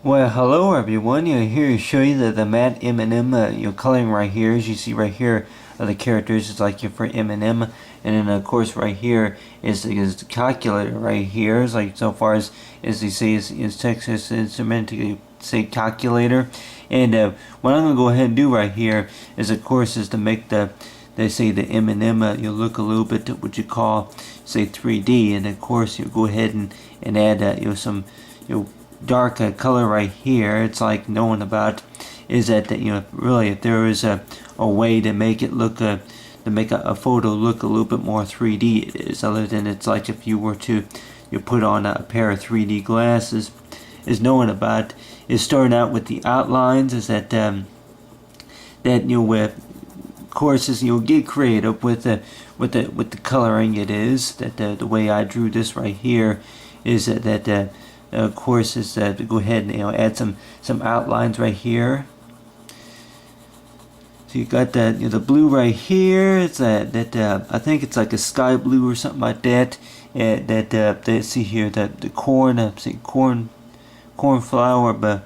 Well, hello everyone. Here to show you the Matt M&M coloring right here. As you see right here, the characters is like for M&M, and then of course right here is the calculator right here. Is like so far as you see is Texas Instrument to say calculator, and what I'm gonna go ahead and do right here is of course is to make they say the M&M you look a little bit to what you call say 3D, and of course you go ahead and add some dark color right here. It's like knowing about is that really if there is a way to make it look to make a photo look a little bit more 3D it is, other than it's like if you were to put on a pair of 3D glasses, is knowing about is starting out with the outlines, is that with courses get creative with the coloring. It is that the way I drew this right here is that of course is to go ahead and add some outlines right here. So you got that the blue right here. It's that I think it's like a sky blue or something like that. That see here that the corn see cornflower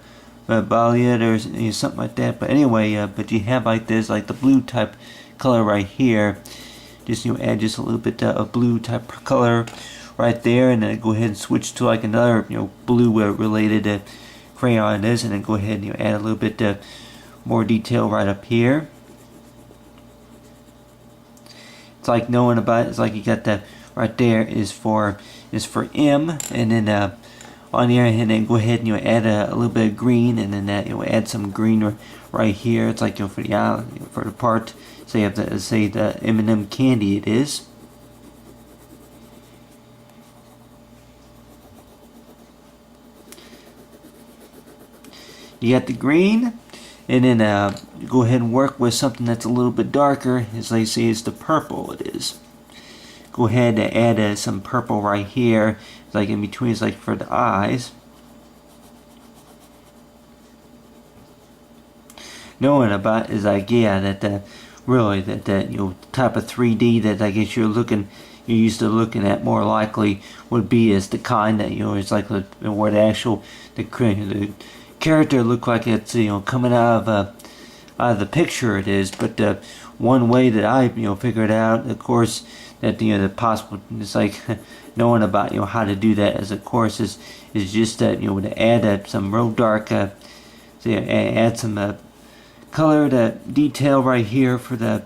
Balia or something like that. But anyway, but you have like this like the blue type color right here. Just add just a little bit of blue type color right there, and then go ahead and switch to like another blue related crayon is, and then go ahead and add a little bit more detail right up here. It's like knowing about it's like you got that right there is for M, and then on here, and then go ahead and add a little bit of green, and then add some green right here. It's like for the for the part say of the M&M candy it is. You got the green, and then go ahead and work with something that's a little bit darker. As they say, it's the purple. It is. Go ahead and add some purple right here, like in between. It's like for the eyes. Knowing about is like that really that type of 3D that I guess you're used to looking at more likely would be as the kind that it's like where the actual the character look like it's coming out of the picture it is. But one way that I figured out, of course, that the possible it's like knowing about how to do that as of course is just that to add some real dark add some colored detail right here for the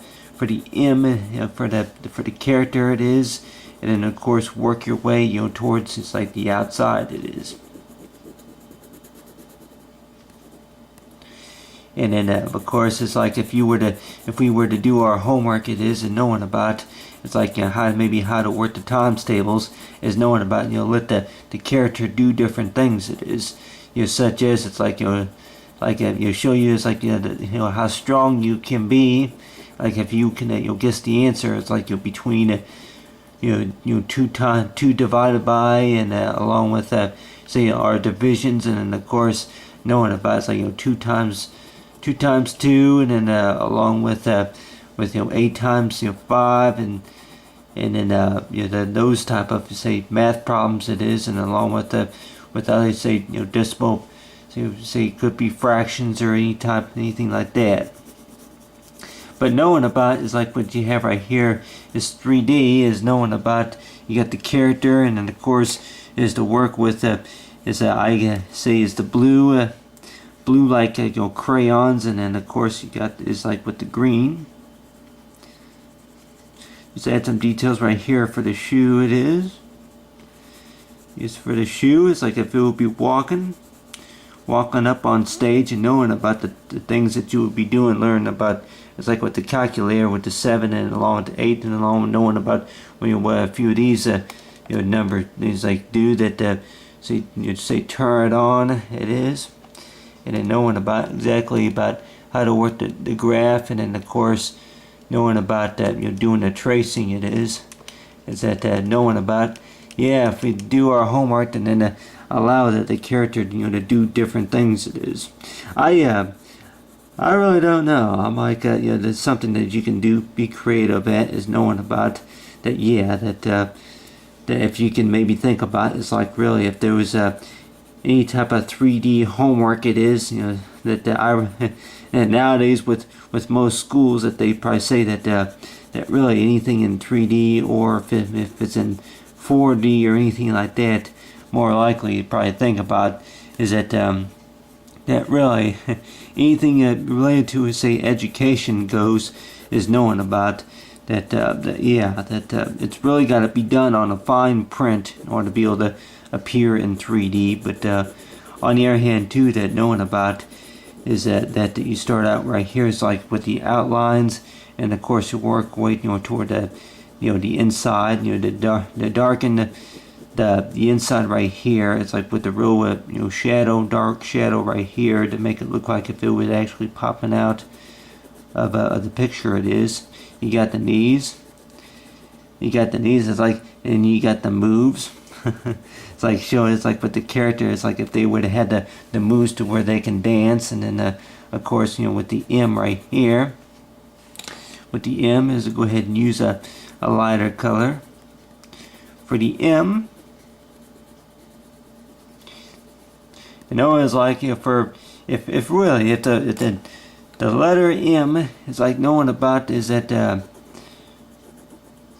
M for the character it is, and then of course work your way towards it's like the outside it is. And then of course it's like if we were to do our homework it is, and knowing about it's like how to work the times tables is knowing about let the character do different things it is, such as it's like like show you it's like how strong you can be, like if you can guess the answer. It's like between two divided by, and along with say our divisions, and then of course knowing about it's like 2 times 2, and then along with 8 times 5, and then those type of say math problems it is, and along with other say decimal, say it could be fractions or anything like that. But knowing about is like what you have right here is 3D, is knowing about you got the character, and then of course is to work with is I say is the blue like crayons, and then of course you got is like with the green. Just add some details right here for the shoe it is. Just for the shoe, it's like if it would be walking up on stage, and knowing about the things that you would be doing, learning about it's like with the calculator with the 7 and along with the 8, and along with knowing about what a few of these number these like do that say say turn it on it is, and then knowing about exactly about how to work the graph, and then of course knowing about that doing the tracing it is that knowing about if we do our homework, and then allow the character to do different things it is. I really don't know. I'm like there's something that you can be creative at, is knowing about that that if you can maybe think about it's like really if there was any type of 3D homework it is, you know, that I and nowadays with most schools that they probably say that that really anything in 3D, or if it's in 4D or anything like that, more likely you probably think about is that that really anything related to, say, education goes, is known about that, it's really got to be done on a fine print in order to be able to appear in 3D. But on the other hand too, that knowing about is that you start out right here is like with the outlines, and of course you work way, you know, toward the, you know, the inside, you know, the darken the inside right here. It's like with the real you know, shadow, dark shadow right here to make it look like if it was actually popping out of the picture. It is. You got the knees. You got the knees. It's like, and you got the moves. It's like showing. It's like with the character. It's like if they would have had the moves to where they can dance, and then of course, you know, with the M right here. With the M is to go ahead and use a lighter color for the M. You know, it's like, you know, for if really if the letter M is like knowing about is that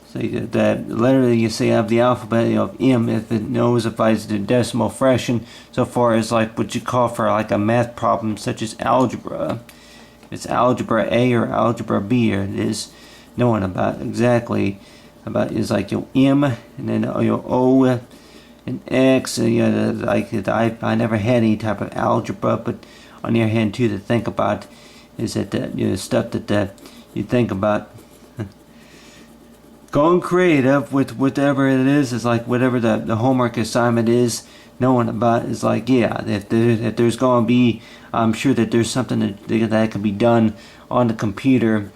say that letter that you say of the alphabet, you know, M, if it knows if it's the decimal fraction so far as like what you call for like a math problem such as algebra. If it's algebra A or algebra B, or it is knowing about exactly about is like your M, and then your O and X. You know, like I never had any type of algebra, but on the other hand too, to think about is that you know, stuff that you think about. Going creative with whatever it is like whatever the homework assignment is, knowing about is like, yeah, if there's going to be, I'm sure that there's something that can be done on the computer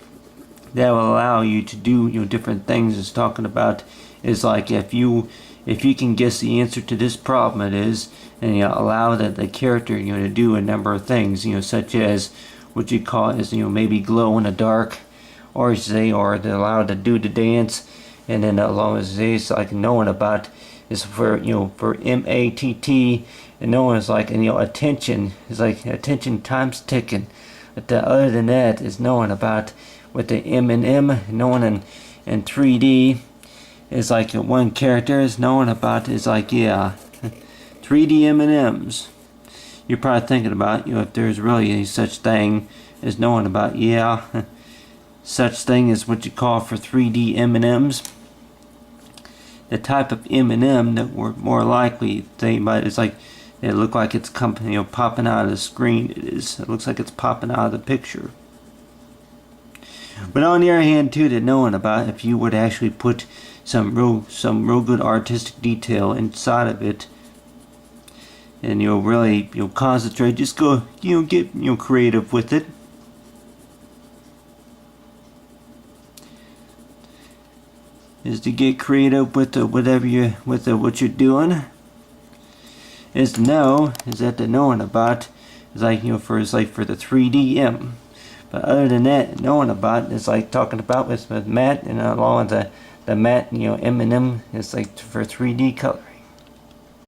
that will allow you to do, you know, different things. It's talking about is like if you can guess the answer to this problem, it is, and you know, allow the character, you know, to do a number of things, you know, such as what you call is, you know, maybe glow in the dark, or say, or to allow to do the dance, and then along as it's like knowing about is for, you know, for MATT, and knowing is like, and you know, attention is like attention time's ticking. But other than that is knowing about with the M&M, knowing in 3D is like one character is knowing about is like, yeah, 3D M&Ms. You're probably thinking about, you know, if there's really any such thing as knowing about, yeah, such thing as what you call for 3D M&Ms. The type of M&M that we're more likely think about is like it look like it's you know, popping out of the screen. It looks like it's popping out of the picture. But on the other hand too, that knowing about if you would actually put some real good artistic detail inside of it, and you'll really, you know, concentrate, just go, you know, get, you know, creative with it. Is to get creative with whatever you what you're doing. Is to know is that the knowing about is like, you know, for it's like for the 3D M. But other than that, knowing about is like talking about with Matt, and along with the Matt, you know, M&M is like for 3D color.